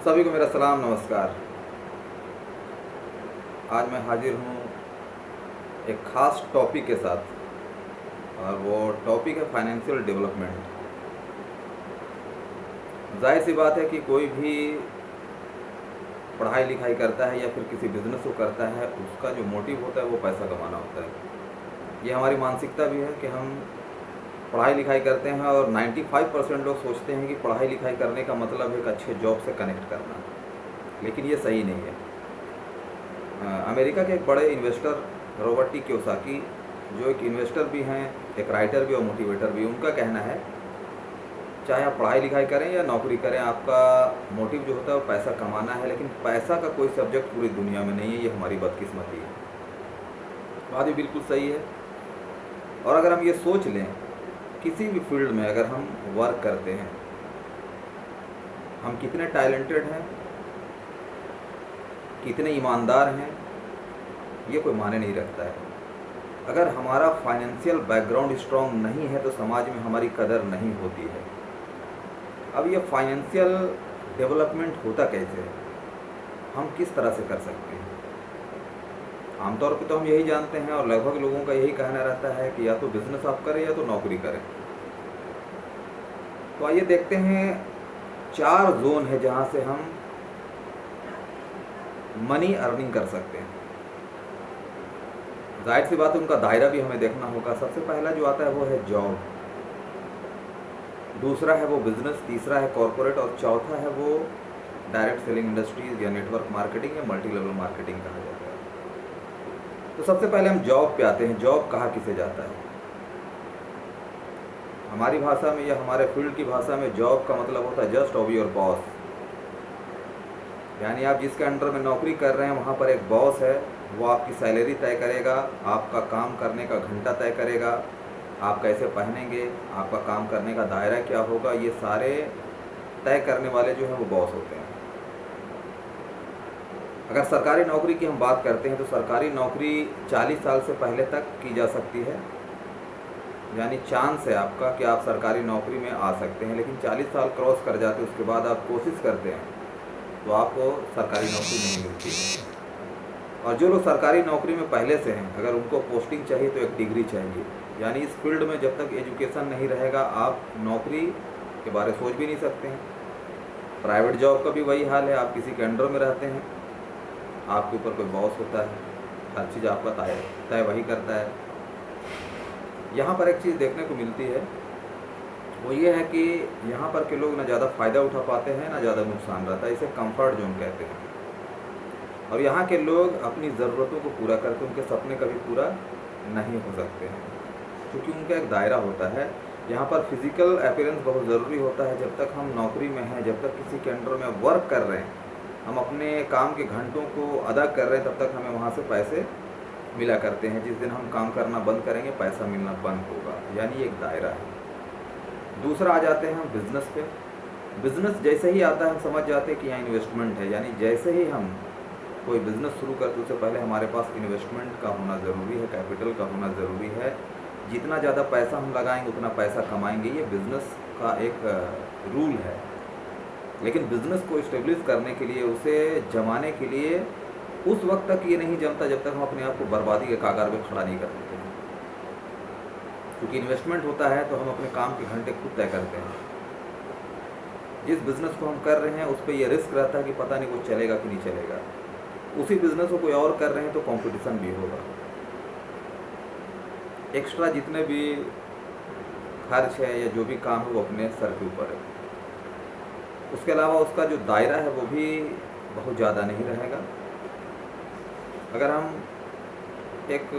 सभी को मेरा सलाम नमस्कार। आज मैं हाजिर हूँ एक ख़ास टॉपिक के साथ और वो टॉपिक है फाइनेंशियल डेवलपमेंट। जाहिर सी बात है कि कोई भी पढ़ाई लिखाई करता है या फिर किसी बिज़नेस को करता है, उसका जो मोटिव होता है वो पैसा कमाना होता है। ये हमारी मानसिकता भी है कि हम पढ़ाई लिखाई करते हैं और 95% लोग सोचते हैं कि पढ़ाई लिखाई करने का मतलब एक अच्छे जॉब से कनेक्ट करना, लेकिन ये सही नहीं है। अमेरिका के एक बड़े इन्वेस्टर रॉबर्ट टी कियोसाकी, जो एक इन्वेस्टर भी हैं, एक राइटर भी और मोटिवेटर भी, उनका कहना है चाहे आप पढ़ाई लिखाई करें या नौकरी करें, आपका मोटिव जो होता है वो पैसा कमाना है, लेकिन पैसा का कोई सब्जेक्ट पूरी दुनिया में नहीं है। ये हमारी बदकिस्मती है। बात भी बिल्कुल सही है। और अगर हम ये सोच लें, किसी भी फील्ड में अगर हम वर्क करते हैं, हम कितने टैलेंटेड हैं, कितने ईमानदार हैं, ये कोई मायने नहीं रखता है। अगर हमारा फाइनेंशियल बैकग्राउंड स्ट्रॉन्ग नहीं है तो समाज में हमारी कदर नहीं होती है। अब ये फाइनेंशियल डेवलपमेंट होता कैसे है, हम किस तरह से कर सकते हैं? आमतौर पे तो हम यही जानते हैं और लगभग लोगों का यही कहना रहता है कि या तो बिजनेस आप करें या तो नौकरी करें। तो आइए देखते हैं, 4 जोन है जहां से हम मनी अर्निंग कर सकते हैं। जाहिर सी बात है, उनका दायरा भी हमें देखना होगा। सबसे पहला जो आता है वो है जॉब, दूसरा है वो बिजनेस, तीसरा है कॉरपोरेट और चौथा है वो डायरेक्ट सेलिंग इंडस्ट्रीज या नेटवर्क मार्केटिंग या मल्टी लेवल मार्केटिंग कहा जाता है। तो सबसे पहले हम जॉब पे आते हैं। जॉब कहा किसे जाता है? हमारी भाषा में या हमारे फील्ड की भाषा में जॉब का मतलब होता है जस्ट ऑबी योर बॉस। यानी आप जिसके अंडर में नौकरी कर रहे हैं वहाँ पर एक बॉस है, वो आपकी सैलरी तय करेगा, आपका काम करने का घंटा तय करेगा, आप कैसे पहनेंगे, आपका काम करने का दायरा क्या होगा, ये सारे तय करने वाले जो हैं वो बॉस होते हैं। अगर सरकारी नौकरी की हम बात करते हैं तो सरकारी नौकरी 40 साल से पहले तक की जा सकती है, यानी चांस है आपका कि आप सरकारी नौकरी में आ सकते हैं। लेकिन 40 साल क्रॉस कर जाते उसके बाद आप कोशिश करते हैं तो आपको सरकारी नौकरी नहीं मिलती है। और जो लोग सरकारी नौकरी में पहले से हैं, अगर उनको पोस्टिंग चाहिए तो एक डिग्री चाहिए। यानी इस फील्ड में जब तक एजुकेशन नहीं रहेगा आप नौकरी के बारे में सोच भी नहीं सकते हैं। प्राइवेट जॉब का भी वही हाल है, आप किसी के अंडर में रहते हैं, आपके ऊपर कोई बॉस होता है, हर चीज़ आपका तय वही करता है। यहाँ पर एक चीज़ देखने को मिलती है, वो ये है कि यहाँ पर के लोग ना ज़्यादा फ़ायदा उठा पाते हैं ना ज़्यादा नुकसान रहता है। इसे कंफर्ट जोन कहते हैं। और यहाँ के लोग अपनी ज़रूरतों को पूरा करते, उनके सपने कभी पूरा नहीं हो सकते हैं, क्योंकि उनका एक दायरा होता है। यहाँ पर फिज़िकल अपीयरेंस बहुत ज़रूरी होता है। जब तक हम नौकरी में हैं, जब तक किसी के अंडर में वर्क कर रहे हैं, हम अपने काम के घंटों को अदा कर रहे हैं, तब तक हमें वहाँ से पैसे मिला करते हैं। जिस दिन हम काम करना बंद करेंगे पैसा मिलना बंद होगा, यानी एक दायरा है। दूसरा आ जाते हैं हम बिज़नेस पे। बिज़नेस जैसे ही आता है हम समझ जाते हैं कि यहाँ इन्वेस्टमेंट है। यानी जैसे ही हम कोई बिज़नेस शुरू करते उससे पहले हमारे पास इन्वेस्टमेंट का होना ज़रूरी है, कैपिटल का होना ज़रूरी है। जितना ज़्यादा पैसा हम लगाएंगे उतना पैसा कमाएंगे, ये बिज़नेस का एक रूल है। लेकिन बिज़नेस को इस्टेब्लिश करने के लिए, उसे जमाने के लिए उस वक्त तक ये नहीं जमता जब तक हम अपने आप को बर्बादी के कगार पे खड़ा नहीं कर देते हैं। क्योंकि इन्वेस्टमेंट होता है तो हम अपने काम के घंटे खुद तय करते हैं। जिस बिज़नेस को हम कर रहे हैं उस पर यह रिस्क रहता है कि पता नहीं वो चलेगा कि नहीं चलेगा। उसी बिज़नेस को कोई और कर रहे हैं तो कंपटीशन भी होगा। एक्स्ट्रा जितने भी खर्च है या जो भी काम है वो अपने सर के ऊपर है। उसके अलावा उसका जो दायरा है वो भी बहुत ज़्यादा नहीं रहेगा। अगर हम एक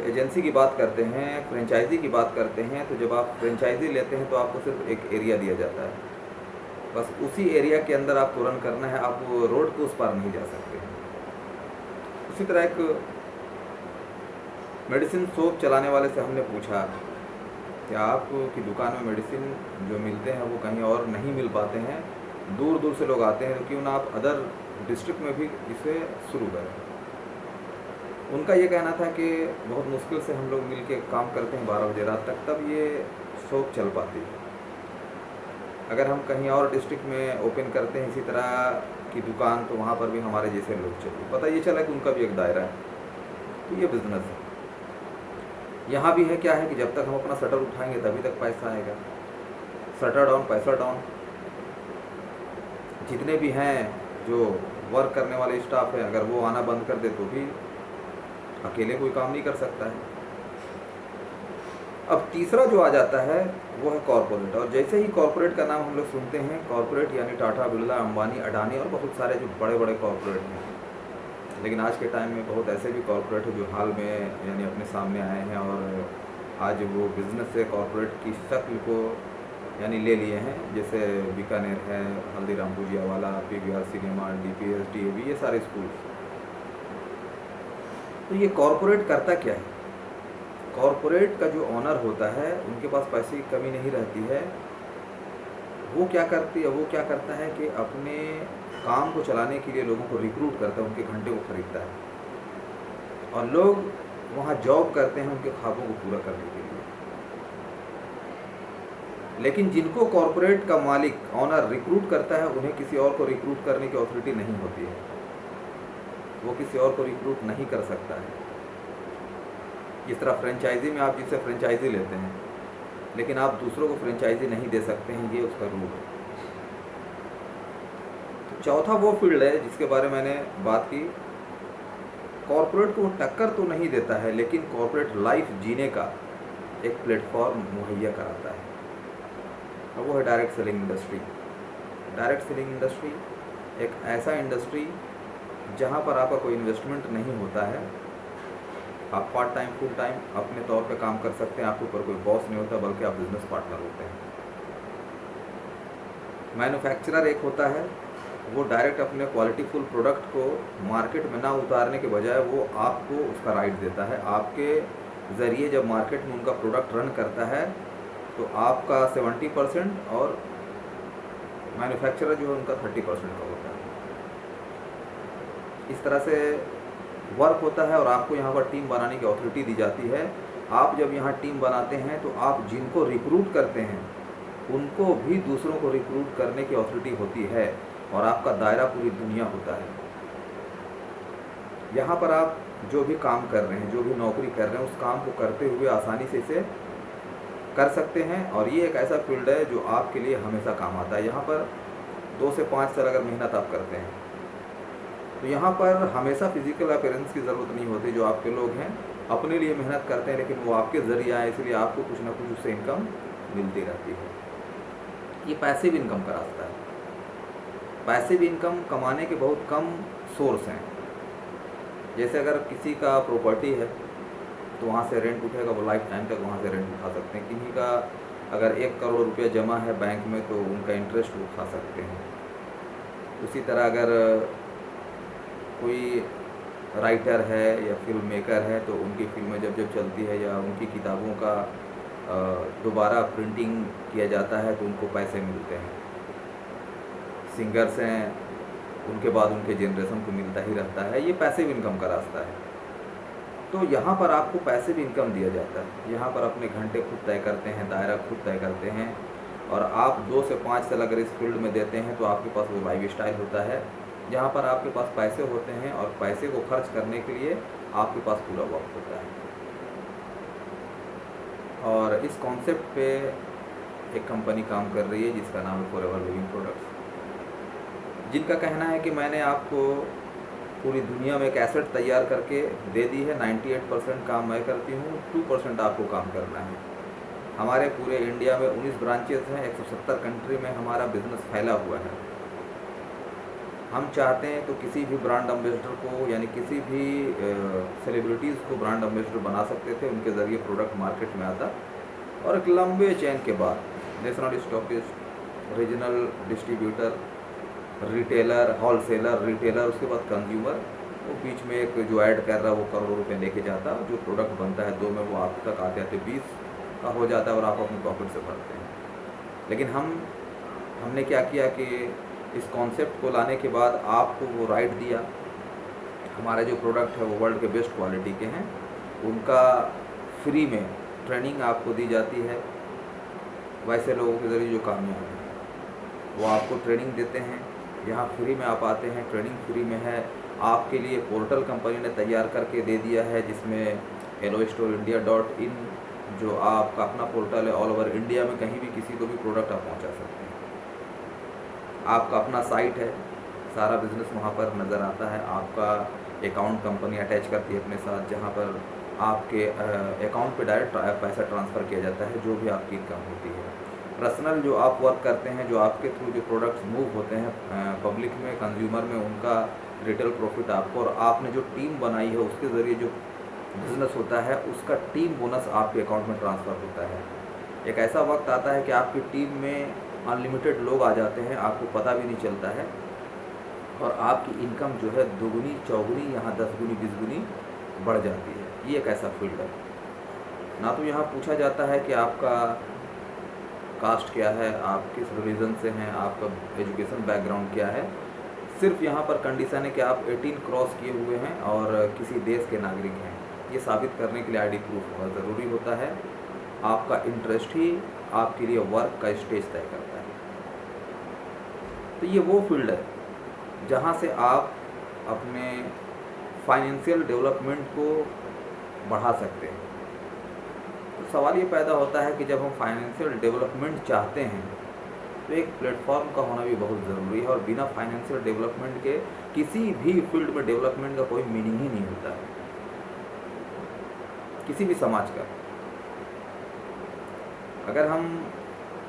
एजेंसी की बात करते हैं, फ्रेंचाइज़ी की बात करते हैं, तो जब आप फ्रेंचाइज़ी लेते हैं तो आपको सिर्फ एक एरिया दिया जाता है, बस उसी एरिया के अंदर आपको रन करना है, आप रोड के उस पार नहीं जा सकते हैं। उसी तरह एक मेडिसिन शॉप चलाने वाले से हमने पूछा कि आपकी दुकान में मेडिसिन जो मिलते हैं वो कहीं और नहीं मिल पाते हैं, दूर दूर से लोग आते हैं, तो क्यों ना आप अदर डिस्ट्रिक्ट में भी इसे शुरू करें। उनका ये कहना था कि बहुत मुश्किल से हम लोग मिल के काम करते हैं 12 बजे रात तक, तब ये शॉप चल पाती है। अगर हम कहीं और डिस्ट्रिक्ट में ओपन करते हैं इसी तरह की दुकान, तो वहाँ पर भी हमारे जैसे लोग चाहिए। पता ये चला कि उनका भी एक दायरा है, तो ये बिज़नेस है। यहाँ भी है क्या है कि जब तक हम अपना शटर उठाएंगे तभी तक पैसा आएगा। शटर डाउन पैसा डाउन। जितने भी हैं जो वर्क करने वाले स्टाफ हैं, अगर वो आना बंद कर दे तो भी अकेले कोई काम नहीं कर सकता है। अब तीसरा जो आ जाता है वो है कॉरपोरेट। और जैसे ही कॉरपोरेट का नाम हम लोग सुनते हैं, कॉरपोरेट यानी टाटा, बिरला, अंबानी, अडानी और बहुत सारे जो बड़े बड़े कॉरपोरेट हैं। लेकिन आज के टाइम में बहुत ऐसे भी कॉरपोरेट हैं जो हाल में यानी अपने सामने आए हैं और आज वो बिज़नेस से कॉरपोरेट की शक्ल को यानी ले लिए हैं। जैसे बीकानेर है, हल्दीराम भुजिया वाला, PVR सिनेमा, DPS, DAV, ये सारे स्कूल। तो ये कॉरपोरेट करता क्या है? कॉरपोरेट का जो ऑनर होता है उनके पास पैसे की कमी नहीं रहती है। वो क्या करता है कि अपने काम को चलाने के लिए लोगों को रिक्रूट करता है, उनके घंटे को खरीदता है और लोग वहाँ जॉब करते हैं उनके ख्वाबों को पूरा करने के लिए। लेकिन जिनको कॉरपोरेट का मालिक, ऑनर रिक्रूट करता है, उन्हें किसी और को रिक्रूट करने की अथॉरिटी नहीं होती है। वो किसी और को रिक्रूट नहीं कर सकता है। जिस तरह फ्रेंचाइजी में आप जिससे फ्रेंचाइजी लेते हैं, लेकिन आप दूसरों को फ्रेंचाइजी नहीं दे सकते हैं, ये उसका रूल है। तो चौथा वो फील्ड है जिसके बारे में मैंने बात की। कॉरपोरेट को वो टक्कर तो नहीं देता है, लेकिन कॉरपोरेट लाइफ जीने का एक प्लेटफॉर्म मुहैया कराता है, और वो है direct selling industry. Direct selling industry एक ऐसा इंडस्ट्री जहाँ पर आपका कोई इन्वेस्टमेंट नहीं होता है। आप पार्ट टाइम, फुल टाइम अपने तौर पे काम कर सकते हैं। आपके ऊपर कोई बॉस नहीं होता, बल्कि आप बिजनेस पार्टनर होते हैं। मैन्युफैक्चरर एक होता है, वो डायरेक्ट अपने क्वालिटीफुल प्रोडक्ट को मार्केट में ना उतारने के बजाय वो आपको उसका राइट देता है। आपके ज़रिए जब मार्केट में उनका प्रोडक्ट रन करता है तो आपका 70% और मैन्युफैक्चरर जो है उनका 30% का होता है। इस तरह से वर्क होता है और आपको यहाँ पर टीम बनाने की अथॉरिटी दी जाती है। आप जब यहाँ टीम बनाते हैं तो आप जिनको रिक्रूट करते हैं उनको भी दूसरों को रिक्रूट करने की अथॉरिटी होती है और आपका दायरा पूरी दुनिया होता है। यहाँ पर आप जो भी काम कर रहे हैं, जो भी नौकरी कर रहे हैं, उस काम को करते हुए आसानी से इसे कर सकते हैं। और ये एक ऐसा फील्ड है जो आपके लिए हमेशा काम आता है। यहाँ पर 2 से 5 साल अगर मेहनत आप करते हैं तो यहाँ पर हमेशा फिजिकल अपीयरेंस की ज़रूरत नहीं होती। जो आपके लोग हैं अपने लिए मेहनत करते हैं, लेकिन वो आपके ज़रिए आए, इसलिए आपको कुछ ना कुछ उससे इनकम मिलती रहती है। ये पैसिव इनकम का रास्ता है। पैसिव इनकम कमाने के बहुत कम सोर्स हैं। जैसे अगर किसी का प्रॉपर्टी है तो वहाँ से रेंट उठेगा, वो लाइफ टाइम तक वहाँ से रेंट उठा सकते हैं। किन्हीं का अगर 1 करोड़ रुपया जमा है बैंक में तो उनका इंटरेस्ट उठा सकते हैं। उसी तरह अगर कोई राइटर है या फिल्म मेकर है तो उनकी फिल्में जब चलती है या उनकी किताबों का दोबारा प्रिंटिंग किया जाता है तो उनको पैसे मिलते हैं। सिंगर्स हैं, उनके बाद उनके जनरेशन को मिलता ही रहता है। ये पैसिव इनकम का रास्ता है। तो यहाँ पर आपको पैसिव इनकम दिया जाता है। यहाँ पर अपने घंटे खुद तय करते हैं, दायरा खुद तय करते हैं, और आप 2 से 5 साल अगर इस फील्ड में देते हैं तो आपके पास वो लाइफ स्टाइल होता है जहाँ पर आपके पास पैसे होते हैं और पैसे को खर्च करने के लिए आपके पास पूरा वक्त होता है। और इस कॉन्सेप्ट पे एक कंपनी काम कर रही है जिसका नाम है फॉरएवर लिविंग प्रोडक्ट्स, जिनका कहना है कि मैंने आपको पूरी दुनिया में एक एसेट तैयार करके दे दी है। 98% काम मैं करती हूँ, 2% आपको काम करना है। हमारे पूरे इंडिया में 19 ब्रांचेस हैं, 170 कंट्री में हमारा बिजनेस फैला हुआ है। हम चाहते हैं तो किसी भी ब्रांड एम्बेसडर को यानी किसी भी सेलिब्रिटीज़ को ब्रांड एम्बेसडर बना सकते थे। उनके ज़रिए प्रोडक्ट मार्केट में आता और एक लंबे चेन के बाद national stockist, regional distributor, retailer, wholesaler, retailer, उसके बाद कंज्यूमर, वो बीच में एक जो ऐड कर रहा है वो करोड़ों रुपए लेके जाता है। जो प्रोडक्ट बनता है 2 में वो आप तक आते आते 20 का हो जाता है और आप अपने प्रॉफिट से भरते हैं। लेकिन हमने क्या किया कि इस कॉन्सेप्ट को लाने के बाद आपको वो राइट दिया। हमारे जो प्रोडक्ट है वो वर्ल्ड के बेस्ट क्वालिटी के हैं, उनका फ्री में ट्रेनिंग आपको दी जाती है वैसे लोगों के ज़रिए जो कामयाब हैं। वो आपको ट्रेनिंग देते हैं। यहाँ फ्री में आप आते हैं, ट्रेनिंग फ्री में है। आपके लिए पोर्टल कंपनी ने तैयार करके दे दिया है, जिसमें hellostorindia.in जो आपका अपना पोर्टल है, ऑल ओवर इंडिया में कहीं भी किसी को भी प्रोडक्ट आप पहुँचा सकते हैं। आपका अपना साइट है, सारा बिजनेस वहाँ पर नज़र आता है। आपका अकाउंट कंपनी अटैच करती है अपने साथ, जहाँ पर आपके अकाउंट पे डायरेक्ट पैसा ट्रांसफ़र किया जाता है जो भी आपकी इनकम होती है। पर्सनल जो आप वर्क करते हैं, जो आपके थ्रू जो प्रोडक्ट्स मूव होते हैं पब्लिक में, कंज्यूमर में, उनका रिटेल प्रॉफिट आपको, और आपने जो टीम बनाई है उसके ज़रिए जो बिज़नेस होता है उसका टीम बोनस आपके अकाउंट में ट्रांसफ़र होता है। एक ऐसा वक्त आता है कि आपकी टीम में अनलिमिटेड लोग आ जाते हैं, आपको पता भी नहीं चलता है, और आपकी इनकम जो है दोगुनी चौगुनी, यहाँ 10 गुनी 20 गुनी बढ़ जाती है। ये एक ऐसा फील्ड है। ना तो यहाँ पूछा जाता है कि आपका कास्ट क्या है, आप किस रिलीजन से हैं, आपका एजुकेशन बैकग्राउंड क्या है। सिर्फ यहाँ पर कंडीशन है कि आप 18 क्रॉस किए हुए हैं और किसी देश के नागरिक हैं। ये साबित करने के लिए आईडी प्रूफ बहुत ज़रूरी होता है। आपका इंटरेस्ट ही आपके लिए वर्क का स्टेज तय करता है। तो ये वो फील्ड है जहाँ से आप अपने फाइनेंशियल डेवलपमेंट को बढ़ा सकते हैं। तो सवाल ये पैदा होता है कि जब हम फाइनेंशियल डेवलपमेंट चाहते हैं तो एक प्लेटफॉर्म का होना भी बहुत ज़रूरी है, और बिना फाइनेंशियल डेवलपमेंट के किसी भी फील्ड में डेवलपमेंट का कोई मीनिंग ही नहीं होता है, किसी भी समाज का। अगर हम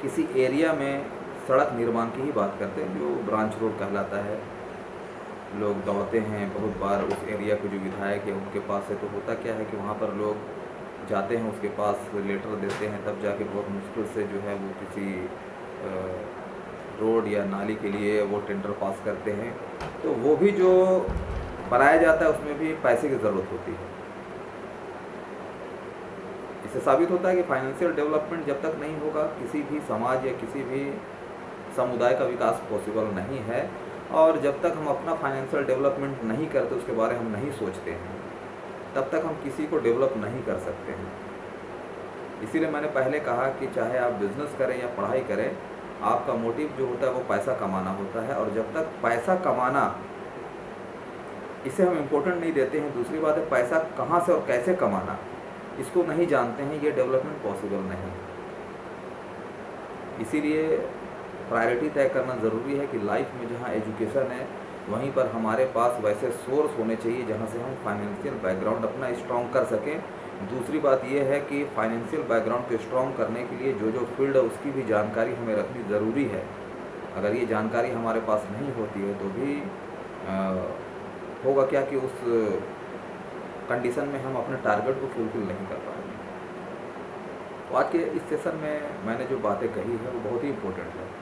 किसी एरिया में सड़क निर्माण की ही बात करते हैं, जो ब्रांच रोड कहलाता है, लोग दौड़ते हैं बहुत बार उस एरिया के जो विधायक है उनके पास है, तो होता क्या है कि वहाँ पर लोग जाते हैं, उसके पास लेटर देते हैं, तब जाके बहुत मुश्किल से जो है वो किसी रोड या नाली के लिए वो टेंडर पास करते हैं। तो वो भी जो बनाया जाता है उसमें भी पैसे की ज़रूरत होती है। इससे साबित होता है कि फाइनेंशियल डेवलपमेंट जब तक नहीं होगा, किसी भी समाज या किसी भी समुदाय का विकास पॉसिबल नहीं है। और जब तक हम अपना फाइनेंशियल डेवलपमेंट नहीं करते, उसके बारे में हम नहीं सोचते हैं, तब तक हम किसी को डेवलप नहीं कर सकते हैं। इसीलिए मैंने पहले कहा कि चाहे आप बिज़नेस करें या पढ़ाई करें, आपका मोटिव जो होता है वो पैसा कमाना होता है। और जब तक पैसा कमाना, इसे हम इम्पोर्टेंट नहीं देते हैं। दूसरी बात है, पैसा कहाँ से और कैसे कमाना, इसको नहीं जानते हैं, ये डेवलपमेंट पॉसिबल नहीं। इसीलिए प्रायोरिटी तय करना ज़रूरी है कि लाइफ में जहाँ एजुकेशन है वहीं पर हमारे पास वैसे सोर्स होने चाहिए जहाँ से हम फाइनेंशियल बैकग्राउंड अपना स्ट्रॉन्ग कर सकें। दूसरी बात यह है कि फाइनेंशियल बैकग्राउंड को स्ट्रॉन्ग करने के लिए जो फील्ड है उसकी भी जानकारी हमें रखनी ज़रूरी है। अगर ये जानकारी हमारे पास नहीं होती है तो भी होगा क्या कि उस कंडीशन में हम अपने टारगेट को फुलफिल नहीं कर पाएंगे। तो आज के इस सेशन में मैंने जो बातें कही है वो बहुत ही इम्पोर्टेंट है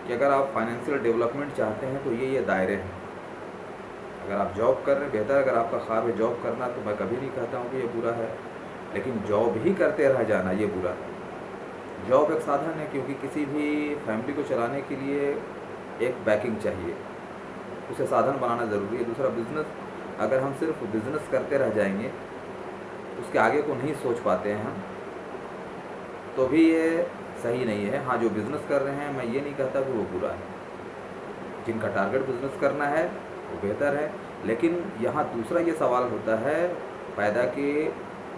कि अगर आप फाइनेंशियल डेवलपमेंट चाहते हैं तो ये दायरे हैं। अगर आप जॉब कर रहे हैं, बेहतर। अगर आपका ख्वाब है जॉब करना, तो मैं कभी नहीं कहता हूँ कि ये बुरा है, लेकिन जॉब ही करते रह जाना ये बुरा है। जॉब एक साधन है, क्योंकि किसी भी फैमिली को चलाने के लिए एक बैकिंग चाहिए, उसे साधन बनाना ज़रूरी है। दूसरा, बिज़नेस, अगर हम सिर्फ बिज़नेस करते रह जाएंगे, उसके आगे को नहीं सोच पाते हैं हम, तो भी ये सही नहीं है। हाँ, जो बिज़नेस कर रहे हैं, मैं ये नहीं कहता कि वो बुरा है। जिनका टारगेट बिज़नेस करना है वो बेहतर है, लेकिन यहाँ दूसरा ये सवाल होता है पैदा कि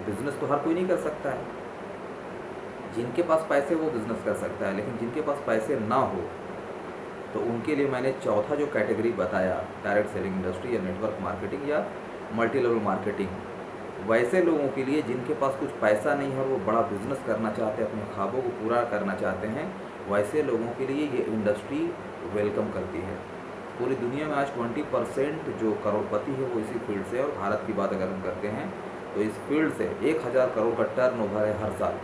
बिज़नेस तो हर कोई नहीं कर सकता है। जिनके पास पैसे वो बिज़नेस कर सकता है, लेकिन जिनके पास पैसे ना हो तो उनके लिए मैंने चौथा जो कैटेगरी बताया, डायरेक्ट सेलिंग इंडस्ट्री या नेटवर्क मार्केटिंग या मल्टी लेवल मार्केटिंग, वैसे लोगों के लिए जिनके पास कुछ पैसा नहीं है, वो बड़ा बिज़नेस करना चाहते हैं, अपने ख्वाबों को पूरा करना चाहते हैं, वैसे लोगों के लिए ये इंडस्ट्री वेलकम करती है। पूरी दुनिया में आज 20% जो करोड़पति है वो इसी फील्ड से है। और भारत की बात अगर हम करते हैं तो इस फील्ड से 1000 करोड़ का टर्नओवर है हर साल।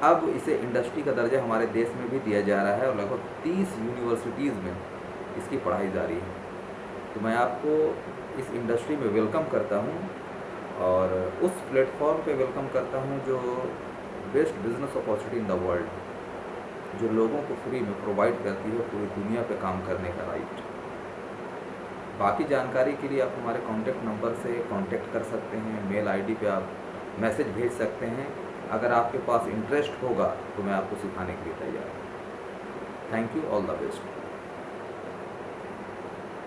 अब इसे इंडस्ट्री का दर्जा हमारे देश में भी दिया जा रहा है और लगभग 30 यूनिवर्सिटीज़ में इसकी पढ़ाई जारी है। तो मैं आपको इस इंडस्ट्री में वेलकम करता हूँ और उस प्लेटफॉर्म पे वेलकम करता हूँ जो best business opportunity in the world, जो लोगों को फ्री में प्रोवाइड करती है पूरी दुनिया पे काम करने का राइट। बाकी जानकारी के लिए आप हमारे कॉन्टैक्ट नंबर से कॉन्टैक्ट कर सकते हैं, मेल आईडी पे आप मैसेज भेज सकते हैं। अगर आपके पास इंटरेस्ट होगा तो मैं आपको सिखाने के लिए तैयार हूँ। Thank you, all the best.